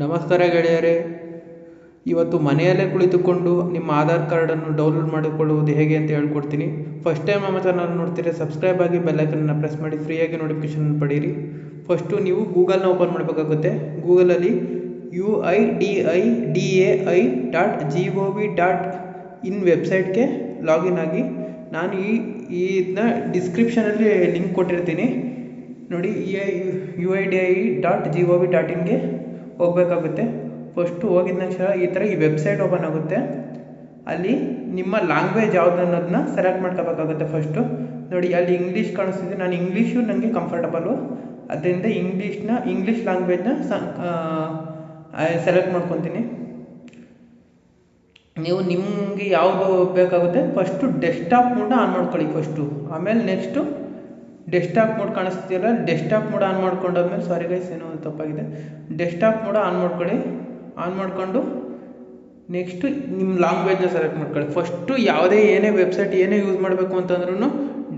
ನಮಸ್ಕಾರ ಗೆಳೆಯರೇ. ಇವತ್ತು ಮನೆಯಲ್ಲೇ ಕುಳಿತುಕೊಂಡು ನಿಮ್ಮ ಆಧಾರ್ ಕಾರ್ಡನ್ನು ಡೌನ್ಲೋಡ್ ಮಾಡಿಕೊಳ್ಳುವುದು ಹೇಗೆ ಅಂತ ಹೇಳ್ಕೊಡ್ತೀನಿ. ಫಸ್ಟ್ ಟೈಮ್ ನಮ್ಮ ಚಾನಲ್ ನೋಡ್ತೀರಿ, ಸಬ್ಸ್ಕ್ರೈಬ್ ಆಗಿ ಬೆಲ್ಲೈಕನ್ನ ಪ್ರೆಸ್ ಮಾಡಿ ಫ್ರೀಯಾಗಿ ನೋಟಿಫಿಕೇಶನ್ ಪಡೀರಿ. ಫಸ್ಟು ನೀವು ಗೂಗಲ್ನ ಓಪನ್ ಮಾಡಬೇಕಾಗುತ್ತೆ. ಗೂಗಲಲ್ಲಿ UIDIDAI.gov.in ವೆಬ್ಸೈಟ್ಗೆ ಲಾಗಿನ್ ಆಗಿ, ನಾನು ಇದನ್ನ ಡಿಸ್ಕ್ರಿಪ್ಷನಲ್ಲಿ ಲಿಂಕ್ ಕೊಟ್ಟಿರ್ತೀನಿ ನೋಡಿ. UIDI.gov.inಗೆ ಹೋಗಬೇಕಾಗುತ್ತೆ. ಫಸ್ಟು ಹೋಗಿದ ತಕ್ಷಣ ಈ ಥರ ಈ ವೆಬ್ಸೈಟ್ ಓಪನ್ ಆಗುತ್ತೆ. ಅಲ್ಲಿ ನಿಮ್ಮ ಲ್ಯಾಂಗ್ವೇಜ್ ಯಾವುದು ಅನ್ನೋದನ್ನ ಸೆಲೆಕ್ಟ್ ಮಾಡ್ಕೋಬೇಕಾಗುತ್ತೆ. ಫಸ್ಟು ನೋಡಿ, ಅಲ್ಲಿ ಇಂಗ್ಲೀಷ್ ಕಾಣಿಸ್ತಿದೆ. ನಾನು ಇಂಗ್ಲೀಷು ನನಗೆ ಕಂಫರ್ಟಬಲು, ಅದರಿಂದ ಇಂಗ್ಲೀಷ್ ಲ್ಯಾಂಗ್ವೇಜ್ನ ಸೆಲೆಕ್ಟ್ ಮಾಡ್ಕೊತೀನಿ. ನೀವು ನಿಮಗೆ ಯಾವುದು ಬೇಕಾಗುತ್ತೆ ಫಸ್ಟು ಡೆಸ್ಕ್ಟಾಪ್ ಮೋಡ್ನ ಆನ್ ಮಾಡ್ಕೊಳ್ಳಿ ಫಸ್ಟು. ಆಮೇಲೆ ನೆಕ್ಸ್ಟು ಡೆಸ್ಕ್ಟಾಪ್ ಮೋಡ್ ಕಾಣಿಸ್ತಿದೆಯಲ್ಲ, ಡೆಸ್ಕ್ಟಾಪ್ ಮೋಡ್ ಆನ್ ಮಾಡ್ಕೊಂಡಾದ್ಮೇಲೆ, ಸಾರಿ ಗೈಸ್ ಏನೋ ತಪ್ಪಾಗಿದೆ, ಡೆಸ್ಕ್ಟಾಪ್ ಮೋಡ್ ಆನ್ ಮಾಡ್ಕೊಳ್ಳಿ. ಆನ್ ಮಾಡಿಕೊಂಡು ನೆಕ್ಸ್ಟು ನಿಮ್ಮ ಲ್ಯಾಂಗ್ವೇಜ್ನ ಸೆಲೆಕ್ಟ್ ಮಾಡ್ಕೊಳ್ಳಿ. ಫಸ್ಟು ಏನೇ ವೆಬ್ಸೈಟ್ ಏನೇ ಯೂಸ್ ಮಾಡಬೇಕು ಅಂತಂದ್ರೂ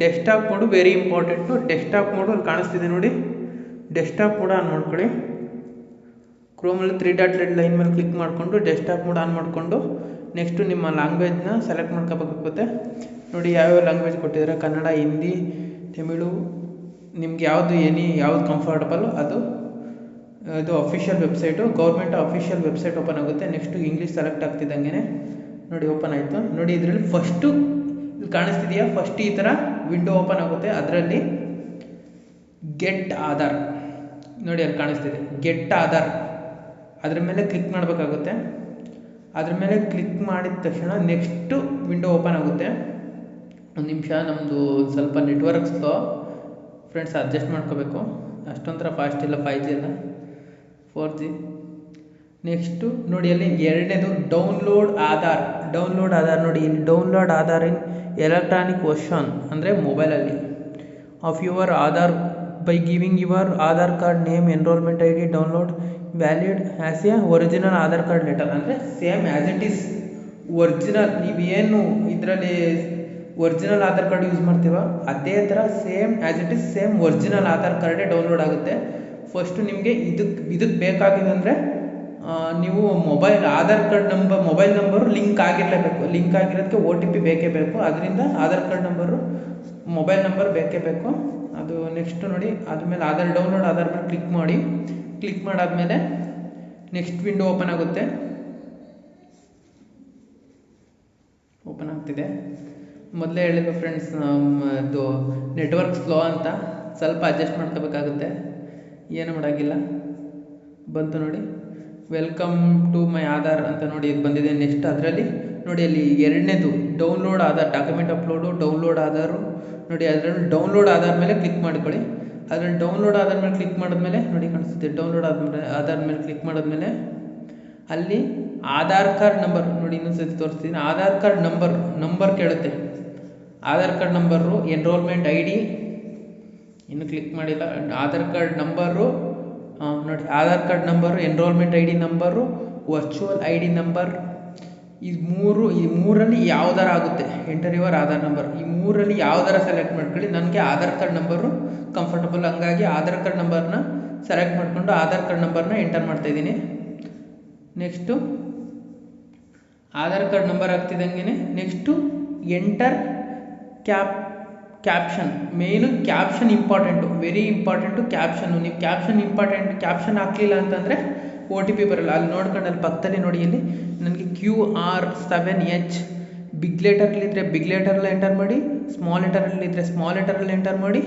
desktop mode very important. Desktop mode ಅಲ್ಲಿ ಕಾಣಿಸ್ತಿದೆ ನೋಡಿ, ಡೆಸ್ಕ್ಟಾಪ್ ಮೋಡ್ ಆನ್ ಮಾಡ್ಕೊಳ್ಳಿ. ಕ್ರೋಮಲ್ಲಿ 3 ಡಾಟ್ ರೆಡ್ ಲೈನ್ ಮೇಲೆ ಕ್ಲಿಕ್ ಮಾಡಿಕೊಂಡು ಡೆಸ್ಕ್ಟಾಪ್ ಮೋಡ್ ಆನ್ ಮಾಡಿಕೊಂಡು ನೆಕ್ಸ್ಟು ನಿಮ್ಮ ಲ್ಯಾಂಗ್ವೇಜ್ನ ಸೆಲೆಕ್ಟ್ ಮಾಡ್ಕೋಬೇಕಾಗುತ್ತೆ. ನೋಡಿ ಯಾವ್ಯಾವ ಲ್ಯಾಂಗ್ವೇಜ್ ಕೊಟ್ಟಿದ್ದಾರೆ, ಕನ್ನಡ, ಹಿಂದಿ, ತಮಿಳು, ನಿಮ್ಗೆ ಯಾವುದು ಕಂಫರ್ಟಬಲ್ ಅದು official website, government official website open ಆಗುತ್ತೆ. ನೆಕ್ಸ್ಟು ಇಂಗ್ಲೀಷ್ ಸೆಲೆಕ್ಟ್ ಆಗ್ತಿದ್ದಂಗೆ ನೋಡಿ ಓಪನ್ ಆಯಿತು. ನೋಡಿ ಇದರಲ್ಲಿ ಫಸ್ಟು ಇಲ್ಲಿ ಕಾಣಿಸ್ತಿದೆಯಾ, ಫಸ್ಟ್ ಈ ಥರ ವಿಂಡೋ ಓಪನ್ ಆಗುತ್ತೆ. ಅದರಲ್ಲಿ ಗೆಟ್ ಆಧಾರ್ ನೋಡಿ ಅಲ್ಲಿ ಕಾಣಿಸ್ತಿದೆ, ಗೆಟ್ ಆಧಾರ್, ಅದ್ರ ಮೇಲೆ ಕ್ಲಿಕ್ ಮಾಡಬೇಕಾಗುತ್ತೆ. ಅದ್ರ ಮೇಲೆ ಕ್ಲಿಕ್ ಮಾಡಿದ ತಕ್ಷಣ ನೆಕ್ಸ್ಟು ವಿಂಡೋ ಓಪನ್ ಆಗುತ್ತೆ. ಒಂದು ನಿಮಿಷ, ನಮ್ಮದು ಸ್ವಲ್ಪ ನೆಟ್ವರ್ಕ್ ಸ್ಲೋ ಫ್ರೆಂಡ್ಸ್, ಅಡ್ಜಸ್ಟ್ ಮಾಡ್ಕೋಬೇಕು. ಅಷ್ಟೊಂಥರ ಫಾಸ್ಟ್ ಇಲ್ಲ, 5G ಇಲ್ಲ, 4G. ನೆಕ್ಸ್ಟು ನೋಡಿ ಅಲ್ಲಿ ಎರಡನೇದು ಡೌನ್ಲೋಡ್ ಆಧಾರ್ ನೋಡಿ. ಇಲ್ಲಿ download Aadhaar in electronic version ಅಂದರೆ ಮೊಬೈಲಲ್ಲಿ of your Aadhaar by giving your Aadhaar card name, enrolment ID, download valid as a original Aadhaar card letter. ಅಂದರೆ same as it is original, ನೀವೇನು ಇದರಲ್ಲಿ ಒರಿಜಿನಲ್ ಆಧಾರ್ ಕಾರ್ಡ್ ಯೂಸ್ ಮಾಡ್ತೀವ ಅದೇ ಥರ same as it is same original Aadhaar ಕಾರ್ಡೇ download ಆಗುತ್ತೆ. First ನಿಮಗೆ ಇದಕ್ಕೆ ಬೇಕಾಗಿದೆ ಅಂದರೆ ನೀವು Aadhaar card mobile number link ಆಗಿರಲೇಬೇಕು. ಲಿಂಕ್ ಆಗಿರೋದಕ್ಕೆ OTP ಬೇಕೇ ಬೇಕು. ಅದರಿಂದ Aadhaar card number, mobile number ಬೇಕೇ ಬೇಕು. ಅದು ನೆಕ್ಸ್ಟ್ ನೋಡಿ, ಅದ್ಮೇಲೆ ಡೌನ್ಲೋಡ್ ಆಧಾರ್ ಮೇಲೆ ಕ್ಲಿಕ್ ಮಾಡಾದ್ಮೇಲೆ ನೆಕ್ಸ್ಟ್ ವಿಂಡೋ ಓಪನ್ ಆಗುತ್ತೆ. ಓಪನ್ ಆಗ್ತಿದೆ. ಮೊದಲೇ ಹೇಳಿದ್ದು ಫ್ರೆಂಡ್ಸ್, ಅದು ನೆಟ್ವರ್ಕ್ ಸ್ಲೋ ಅಂತ, ಸ್ವಲ್ಪ ಅಡ್ಜಸ್ಟ್ ಮಾಡ್ಕೋಬೇಕಾಗುತ್ತೆ. ಏನು ಮಾಡೋಂಗಿಲ್ಲ. ಬಂತು ನೋಡಿ, ವೆಲ್ಕಮ್ ಟು ಮೈ ಆಧಾರ್ ಅಂತ ನೋಡಿ ಇದು ಬಂದಿದೆ. ನೆಕ್ಸ್ಟ್ ಅದರಲ್ಲಿ ನೋಡಿ ಅಲ್ಲಿ ಎರಡನೇದು download Aadhaar, document upload, download Aadhaar ನೋಡಿ. ಅದರಲ್ಲಿ ಡೌನ್ಲೋಡ್ ಆಧಾರ್ ಮೇಲೆ ಕ್ಲಿಕ್ ಮಾಡ್ಕೊಳ್ಳಿ. ಅದರಲ್ಲಿ ಡೌನ್ಲೋಡ್ ಆಧಾರ್ ಮೇಲೆ ಕ್ಲಿಕ್ ಮಾಡಿದ್ಮೇಲೆ ನೋಡಿ ಕಾಣಿಸುತ್ತೆ, ಡೌನ್ಲೋಡ್ ಆಧಾರ್ ಮೇಲೆ ಕ್ಲಿಕ್ ಮಾಡಿದ್ಮೇಲೆ ಅಲ್ಲಿ ಆಧಾರ್ ಕಾರ್ಡ್ ನಂಬರ್ ನೋಡಿ, ಇನ್ನೊಂದ್ಸತಿ ತೋರಿಸ್ತೀನಿ. ಆಧಾರ್ ಕಾರ್ಡ್ ನಂಬರ್ ಕೇಳುತ್ತೆ. Aadhaar card number, enrolment ID ಇನ್ನು ಕ್ಲಿಕ್ ಮಾಡಿಲ್ಲ. ಆಧಾರ್ ಕಾರ್ಡ್ ನಂಬರು ನೋಡಿ, Aadhaar card number, enrolment ID number, virtual ID number, ಈ ಮೂರಲ್ಲಿ ಯಾವ್ದಾರ ಆಗುತ್ತೆ. ಎಂಟರ್ ಯುವರ್ ಆಧಾರ್ ನಂಬರ್, ಈ ಮೂರಲ್ಲಿ ಯಾವ್ದಾರ ಸೆಲೆಕ್ಟ್ ಮಾಡ್ಕೊಳ್ಳಿ. ನನಗೆ ಆಧಾರ್ ಕಾರ್ಡ್ ನಂಬರು ಕಂಫರ್ಟಬಲ್, ಹಂಗಾಗಿ ಆಧಾರ್ ಕಾರ್ಡ್ ನಂಬರ್ನ ಸೆಲೆಕ್ಟ್ ಮಾಡಿಕೊಂಡು ಆಧಾರ್ ಕಾರ್ಡ್ ನಂಬರ್ನ ಎಂಟರ್ ಮಾಡ್ತಾಯಿದ್ದೀನಿ. ನೆಕ್ಸ್ಟು ಆಧಾರ್ ಕಾರ್ಡ್ ನಂಬರ್ ಆಗ್ತಿದ್ದಂಗೆ next enter caption. Main caption important, very important caption. ನೀವು ಕ್ಯಾಪ್ಷನ್ ಹಾಕಲಿಲ್ಲ ಅಂತಂದರೆ OTP ಬರೋಲ್ಲ. ಅಲ್ಲಿ ನೋಡ್ಕೊಂಡು ಅಲ್ಲಿ ಪಕ್ಕದಲ್ಲಿ ನೋಡಿ, ಇಲ್ಲಿ ನನಗೆ QR7H ಬಿಗ್ ಲೆಟರ್ಲಿದ್ದರೆ ಬಿಗ್ ಲೆಟರಲ್ಲಿ ಎಂಟರ್ ಮಾಡಿ, ಸ್ಮಾಲ್ ಲೆಟರಲ್ಲಿದ್ದರೆ ಸ್ಮಾಲ್ ಲೆಟರಲ್ಲಿ ಎಂಟರ್ ಮಾಡಿ.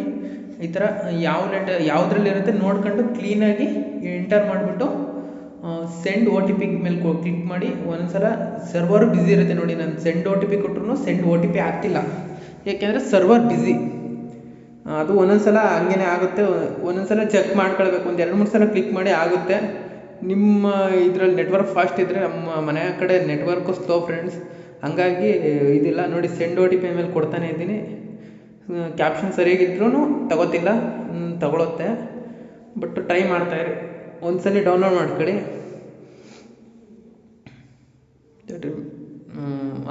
ಈ ಥರ ಯಾವುದ್ರಲ್ಲಿರುತ್ತೆ ನೋಡ್ಕೊಂಡು ಕ್ಲೀನಾಗಿ ಎಂಟರ್ ಮಾಡಿಬಿಟ್ಟು ಸೆಂಡ್ OTP ಮೇಲೆ ಕ್ಲಿಕ್ ಮಾಡಿ. ಒಂದೊಂದ್ಸಲ ಸರ್ವರ್ ಬ್ಯುಸಿ ಇರುತ್ತೆ ನೋಡಿ, ನಾನು ಸೆಂಡ್ OTP ಕೊಟ್ಟರು ಸೆಂಡ್ OTP ಆಗ್ತಿಲ್ಲ, ಏಕೆಂದರೆ ಸರ್ವರ್ ಬ್ಯುಸಿ. ಅದು ಒಂದೊಂದ್ಸಲ ಹಂಗೇ ಆಗುತ್ತೆ. ಒಂದೊಂದ್ಸಲ ಚೆಕ್ ಮಾಡ್ಕೊಳ್ಬೇಕು, ಒಂದು 2-3 ಸಲ ಕ್ಲಿಕ್ ಮಾಡಿ ಆಗುತ್ತೆ. ನಿಮ್ಮ ಇದರಲ್ಲಿ ನೆಟ್ವರ್ಕ್ ಫಾಸ್ಟ್ ಇದ್ದರೆ, ನಮ್ಮ ಮನೆ ಕಡೆ ನೆಟ್ವರ್ಕು ಸ್ಲೋ ಫ್ರೆಂಡ್ಸ್, ಹಂಗಾಗಿ ಇದಿಲ್ಲ ನೋಡಿ. ಸೆಂಡ್ OTP ಮೇಲೆ ಕೊಡ್ತಾನೆ ಇದ್ದೀನಿ. ಕ್ಯಾಪ್ಷನ್ ಸರಿಯಾಗಿದ್ರೂ ತಗೋತಿಲ್ಲ, ತಗೊಳುತ್ತೆ. ಬಟ್ ಟ್ರೈ ಮಾಡ್ತಾಯಿರಿ, ಒಂದ್ಸಲ ಡೌನ್ಲೋಡ್ ಮಾಡ್ಕೊಳ್ಳಿ,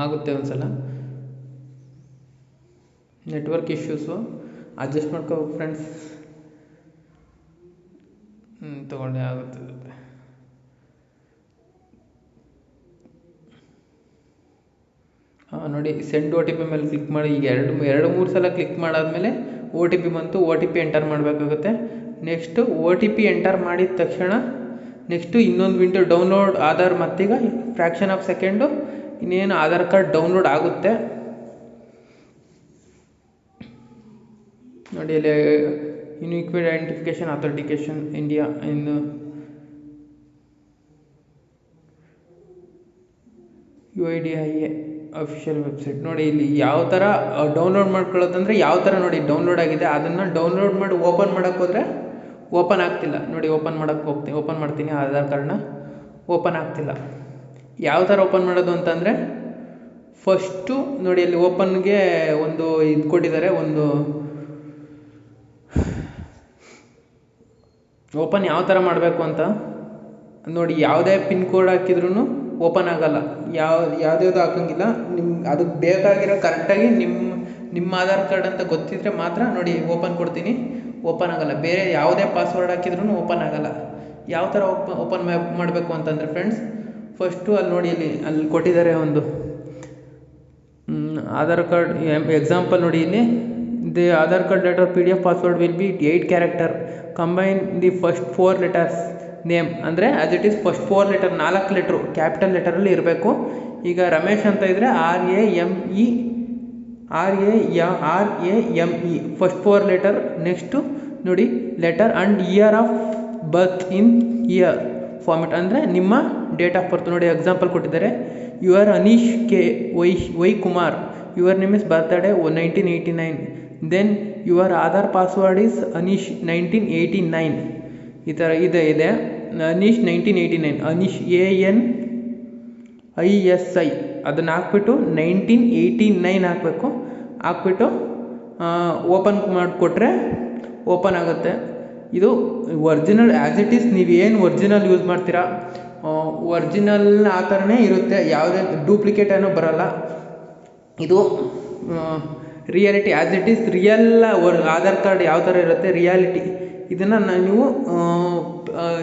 ಆಗುತ್ತೆ ಒಂದ್ಸಲ. ನೆಟ್ವರ್ಕ್ ಇಶ್ಯೂಸು ಅಡ್ಜಸ್ಟ್ ಮಾಡ್ಕೋಬೇಕು ಫ್ರೆಂಡ್ಸ್. ತೊಗೊಂಡೆ ಆಗುತ್ತೆ. ನೋಡಿ ಸೆಂಡ್ OTP ಮೇಲೆ ಕ್ಲಿಕ್ ಮಾಡಿ. ಈಗ ಎರಡು ಮೂರು ಸಲ ಕ್ಲಿಕ್ ಮಾಡಾದಮೇಲೆ OTP ಬಂತು. OTP ಎಂಟರ್ ಮಾಡಬೇಕಾಗುತ್ತೆ. ನೆಕ್ಸ್ಟು OTP ಎಂಟರ್ ಮಾಡಿದ ತಕ್ಷಣ ನೆಕ್ಸ್ಟು ಇನ್ನೊಂದು ವಿಂಡೋ ಡೌನ್ಲೋಡ್ ಆಧಾರ್. ಮತ್ತೀಗ ಫ್ರ್ಯಾಕ್ಷನ್ ಆಫ್ ಸೆಕೆಂಡು ಇನ್ನೇನು ಆಧಾರ್ ಕಾರ್ಡ್ ಡೌನ್ಲೋಡ್ ಆಗುತ್ತೆ. ನೋಡಿ ಇಲ್ಲಿ ಯುನಿಕ್ ಐಡೆಂಟಿಫಿಕೇಶನ್ ಅಥೆಂಟಿಕೇಶನ್ ಇಂಡಿಯಾ ಇನ್ನು UIDIA ಅಫಿಷಿಯಲ್ ವೆಬ್ಸೈಟ್. ನೋಡಿ ಇಲ್ಲಿ ಯಾವ ಥರ ಡೌನ್ಲೋಡ್ ಮಾಡ್ಕೊಳ್ಳೋದಂದರೆ ಯಾವ ಥರ ನೋಡಿ ಡೌನ್ಲೋಡ್ ಆಗಿದೆ ಅದನ್ನು ಡೌನ್ಲೋಡ್ ಮಾಡಿ ಓಪನ್ ಮಾಡೋಕ್ಕೆ ಹೋದರೆ ಓಪನ್ ಆಗ್ತಿಲ್ಲ. ನೋಡಿ ಓಪನ್ ಮಾಡ್ತೀನಿ ಆಧಾರ್ ಕಾರ್ಡ್ನ. ಓಪನ್ ಆಗ್ತಿಲ್ಲ. ಯಾವ ಥರ ಓಪನ್ ಮಾಡೋದು ಅಂತಂದರೆ ಫಸ್ಟು ನೋಡಿ ಅಲ್ಲಿ ಓಪನ್ಗೆ ಒಂದು ಇದು ಕೊಟ್ಟಿದ್ದಾರೆ. ಒಂದು ಓಪನ್ ಯಾವ ಥರ ಮಾಡಬೇಕು ಅಂತ ನೋಡಿ. ಯಾವುದೇ ಪಿನ್ ಕೋಡ್ ಹಾಕಿದ್ರೂ ಓಪನ್ ಆಗಲ್ಲ. ಯಾವುದ್ಯಾವುದು ಹಾಕಂಗಿಲ್ಲ. ಅದಕ್ಕೆ ಬೇಕಾಗಿರೋ ಕರೆಕ್ಟಾಗಿ ನಿಮ್ಮ ಆಧಾರ್ ಕಾರ್ಡ್ ಅಂತ ಗೊತ್ತಿದ್ರೆ ಮಾತ್ರ ನೋಡಿ ಓಪನ್ ಕೊಡ್ತೀನಿ. ಓಪನ್ ಆಗಲ್ಲ. ಬೇರೆ ಯಾವುದೇ ಪಾಸ್ವರ್ಡ್ ಹಾಕಿದ್ರೂ ಓಪನ್ ಆಗಲ್ಲ. ಯಾವ ಥರ ಓಪನ್ ಮಾಡಬೇಕು ಅಂತಂದರೆ ಫ್ರೆಂಡ್ಸ್, ಫಸ್ಟು ಅಲ್ಲಿ ನೋಡಿ ಅಲ್ಲಿ ಕೊಟ್ಟಿದ್ದಾರೆ ಒಂದು ಆಧಾರ್ ಕಾರ್ಡ್ ಎಕ್ಸಾಂಪಲ್. ನೋಡಿ ಇಲ್ಲಿ the Aadhaar card letter PDF password will be 8 character combine the first 4 letters name. ಅಂದರೆ as it is first 4 letter 4 letter capital ಲೆಟರಲ್ಲಿ ಇರಬೇಕು. ಈಗ ರಮೇಶ್ ಅಂತ ಇದ್ದರೆ RAME ಫಸ್ಟ್ 4 ಲೆಟರ್. ನೆಕ್ಸ್ಟು ನೋಡಿ letter and year of birth in year format. ಅಂದರೆ ನಿಮ್ಮ date of birth. ನೋಡಿ ಎಕ್ಸಾಂಪಲ್ ಕೊಟ್ಟಿದ್ದಾರೆ. Your Anish Y Kumar, your name is birthday 1989. Then your Aadhaar password is Anish 1989. ಈ ಥರ ಇದೆ ಅನೀಶ್ 1989. ಅನೀಶ್ ANISI ಅದನ್ನು ಹಾಕ್ಬಿಟ್ಟು 1989 ಹಾಕಬೇಕು. ಹಾಕ್ಬಿಟ್ಟು ಓಪನ್ ಮಾಡಿಕೊಟ್ರೆ ಓಪನ್ ಆಗುತ್ತೆ. ಇದು ಒರಿಜಿನಲ್ ಆ್ಯಸ್ ಇಟ್ ಈಸ್. ನೀವು ಏನು ಒರಿಜಿನಲ್ ಯೂಸ್ ಮಾಡ್ತೀರಾ ಒರಿಜಿನಲ್ ಆ ಥರನೇ ಇರುತ್ತೆ. ಯಾವುದೇ ಡೂಪ್ಲಿಕೇಟ್ ಏನೂ ಬರೋಲ್ಲ. ಇದು reality as it is. Real Aadhaar card ಯಾವ ಥರ ಇರುತ್ತೆ ರಿಯಾಲಿಟಿ. ಇದನ್ನು ನೀವು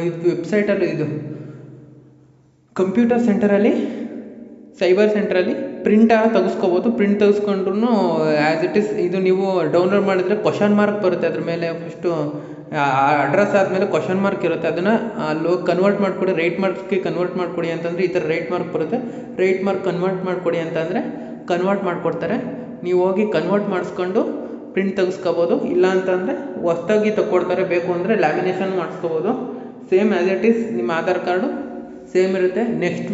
ಇದು ವೆಬ್ಸೈಟಲ್ಲಿ ಇದು ಕಂಪ್ಯೂಟರ್ ಸೆಂಟರಲ್ಲಿ ಸೈಬರ್ ಸೆಂಟ್ರಲ್ಲಿ ಪ್ರಿಂಟ್ ತೆಗೆಸ್ಕೋಬೋದು. ಪ್ರಿಂಟ್ ತೆಗೆಸ್ಕೊಂಡ್ರು ಆ್ಯಸ್ ಇಟ್ ಈಸ್. ಇದು ನೀವು ಡೌನ್ಲೋಡ್ ಮಾಡಿದರೆ ಕ್ವಶನ್ ಮಾರ್ಕ್ ಬರುತ್ತೆ ಅದ್ರ ಮೇಲೆ. ಫಸ್ಟು ಅಡ್ರೆಸ್ ಆದಮೇಲೆ ಕ್ವಶನ್ ಮಾರ್ಕ್ ಇರುತ್ತೆ. ಅದನ್ನು ಅಲ್ಲಿ ಕನ್ವರ್ಟ್ ಮಾಡಿಕೊಡಿ. ರೈಟ್ ಮಾರ್ಕ್ಸ್ಗೆ ಕನ್ವರ್ಟ್ ಮಾಡಿಕೊಡಿ ಅಂತಂದರೆ ಈ ಥರ ರೈಟ್ ಮಾರ್ಕ್ ಬರುತ್ತೆ. ರೈಟ್ ಮಾರ್ಕ್ ಕನ್ವರ್ಟ್ ಮಾಡಿಕೊಡಿ ಅಂತಂದರೆ ಕನ್ವರ್ಟ್ ಮಾಡಿಕೊಡ್ತಾರೆ. ನೀವು ಹೋಗಿ ಕನ್ವರ್ಟ್ ಮಾಡಿಸ್ಕೊಂಡು ಪ್ರಿಂಟ್ ತೆಗೆಸ್ಕೋಬೋದು. ಇಲ್ಲ ಅಂತಂದರೆ ಹೊಸ್ದಾಗಿ ತಗೊಡ್ತಾರೆ. ಬೇಕು ಅಂದರೆ ಲ್ಯಾಮಿನೇಷನ್ ಮಾಡಿಸ್ಕೋಬೋದು. ಸೇಮ್ ಆ್ಯಸ್ ಇಟ್ ಈಸ್ ನಿಮ್ಮ ಆಧಾರ್ ಕಾರ್ಡು ಸೇಮ್ ಇರುತ್ತೆ. ನೆಕ್ಸ್ಟ್